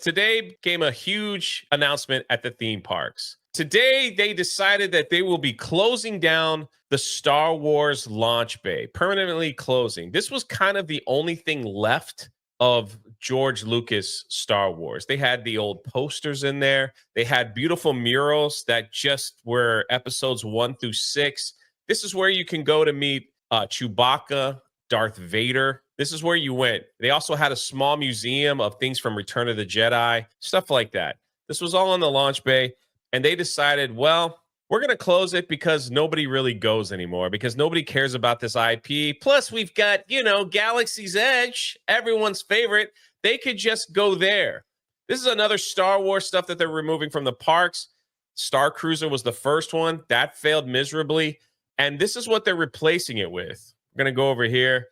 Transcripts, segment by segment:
Today came a huge announcement at the theme parks. Today, they decided that they will be closing down the Star Wars launch bay, permanently closing. This was kind of the only thing left of George Lucas Star Wars. They had the old posters in there. They had beautiful murals that just were episodes 1 through 6. This is where you can go to meet Chewbacca, Darth Vader. This is where you went. They also had a small museum of things from Return of the Jedi, stuff like that. This was all in the launch bay. And they decided, well, we're going to close it because nobody really goes anymore, because nobody cares about this IP. Plus, we've got, Galaxy's Edge, everyone's favorite. They could just go there. This is another Star Wars stuff that they're removing from the parks. Star Cruiser was the first one. That failed miserably. And this is what they're replacing it with. We're going to go over here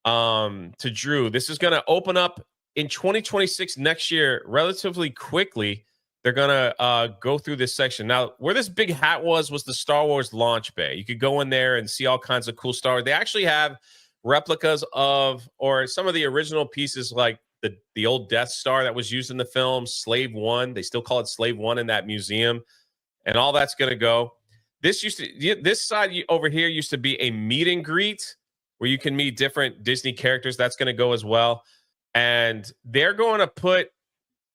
to Drew. This is going to open up in 2026 next year relatively quickly. They're going to go through this section. Now, where this big hat was the Star Wars launch bay. You could go in there and see all kinds of cool Star Wars. They actually have replicas of, or some of the original pieces, like the old Death Star that was used in the film, Slave One. They still call it Slave One in that museum. And all that's going to go. This side over here used to be a meet and greet where you can meet different Disney characters. That's going to go as well. And they're going to put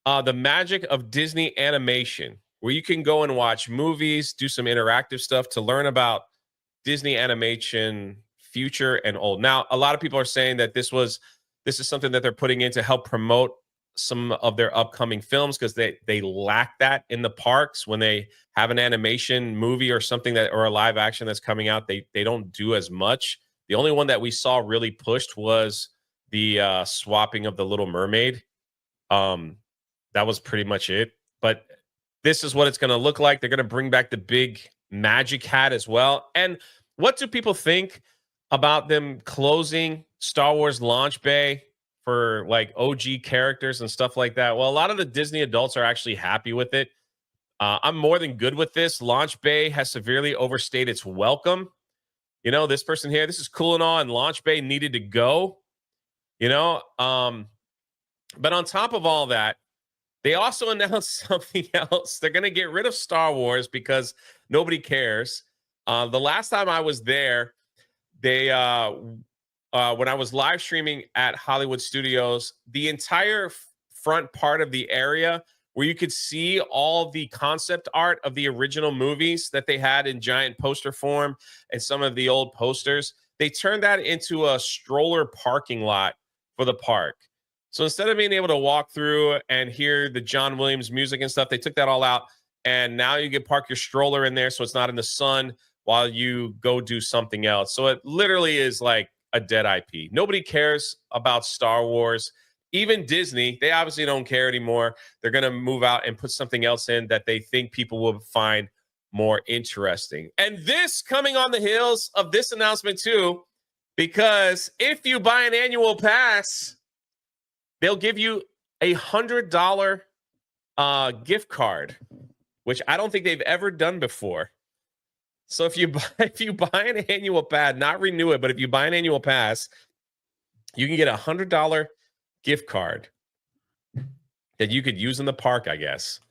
the magic of Disney animation, where you can go and watch movies, do some interactive stuff to learn about Disney animation, future and old. Now, a lot of people are saying that this is something that they're putting in to help promote some of their upcoming films, because they lack that in the parks. When they have an animation movie or something or a live action that's coming out, they don't do as much. The only one that we saw really pushed was the swapping of the Little Mermaid. That was pretty much it. But this is what it's going to look like. They're going to bring back the big magic hat as well. And what do people think about them closing Star Wars launch bay for like OG characters and stuff like that? Well, a lot of the Disney adults are actually happy with it. I'm more than good with this. Launch bay has severely overstayed its welcome. This person here, this is cool and all, and launch bay needed to go. But on top of all that, they also announced something else. They're going to get rid of Star Wars because nobody cares. The last time I was there, when I was live streaming at Hollywood Studios, the entire front part of the area where you could see all the concept art of the original movies that they had in giant poster form and some of the old posters, they turned that into a stroller parking lot for the park. So instead of being able to walk through and hear the John Williams music and stuff, they took that all out. And now you can park your stroller in there so it's not in the sun while you go do something else. So it literally is like a dead IP. Nobody cares about Star Wars. Even Disney, they obviously don't care anymore. They're going to move out and put something else in that they think people will find more interesting. And this coming on the heels of this announcement too, because if you buy an annual pass, they'll give you $100 gift card, which I don't think they've ever done before. So if you buy an annual pass, not renew it, but if you buy an annual pass, you can get $100 gift card that you could use in the park, I guess.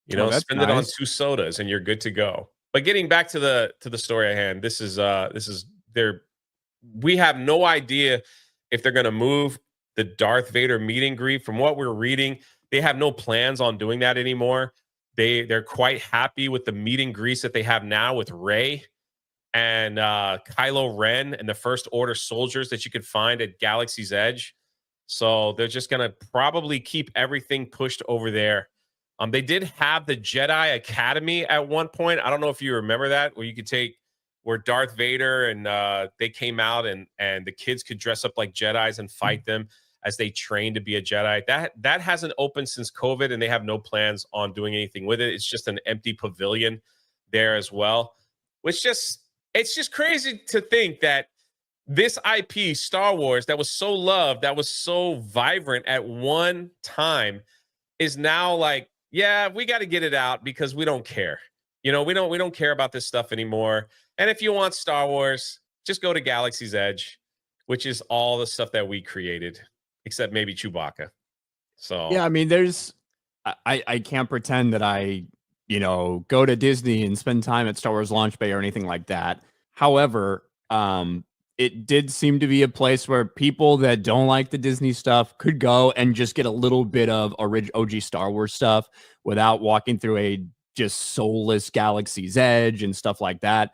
Spend it on 2 sodas and you're good to go. But getting back to the story at hand, we have no idea if they're going to move the Darth Vader meet and greet. From what we're reading, they have no plans on doing that anymore. They're quite happy with the meet and greets that they have now with Rey and Kylo Ren and the First Order soldiers that you could find at Galaxy's Edge. So they're just going to probably keep everything pushed over there. They did have the Jedi Academy at one point. I don't know if you remember that, where Darth Vader and they came out and the kids could dress up like Jedis and fight them as they train to be a Jedi. That hasn't opened since COVID, and they have no plans on doing anything with it. It's just an empty pavilion there as well, it's just crazy to think that this IP, Star Wars, that was so loved, that was so vibrant at one time, is now like, yeah, we got to get it out because we don't care. We don't care about this stuff anymore. And if you want Star Wars, just go to Galaxy's Edge, which is all the stuff that we created, except maybe Chewbacca. So Yeah, I mean, I can't pretend that I, go to Disney and spend time at Star Wars Launch Bay or anything like that. However, it did seem to be a place where people that don't like the Disney stuff could go and just get a little bit of OG Star Wars stuff without walking through a just soulless Galaxy's Edge and stuff like that.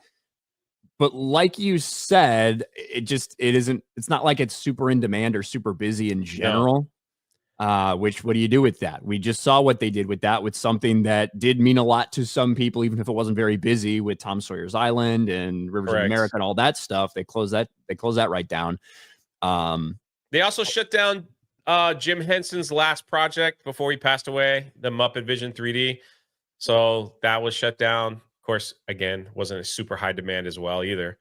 But like you said, it's not like it's super in demand or super busy in no, general. Which, what do you do with that? We just saw what they did with that, with something that did mean a lot to some people, even if it wasn't very busy, with Tom Sawyer's Island and Rivers of correct. America and all that stuff. They closed that right down. They also shut down Jim Henson's last project before he passed away, the Muppet Vision 3D. So that was shut down. Of course, again, wasn't a super high demand as well either.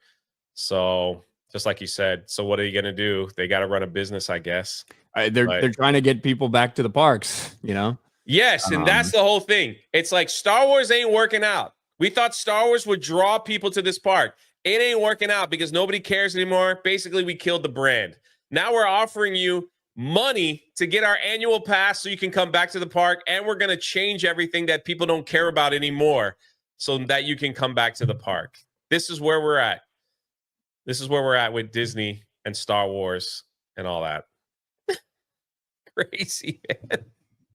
So just like you said, so what are you going to do? They got to run a business, I guess. But They're trying to get people back to the parks, yes, and that's Um, the whole thing. It's like Star Wars ain't working out. We thought Star Wars would draw people to this park. It ain't working out because nobody cares anymore. Basically, we killed the brand. Now we're offering you money to get our annual pass so you can come back to the park, and we're going to change everything that people don't care about anymore so that you can come back to the park. This is where we're at. This is where we're at with Disney and Star Wars and all that. Crazy, man.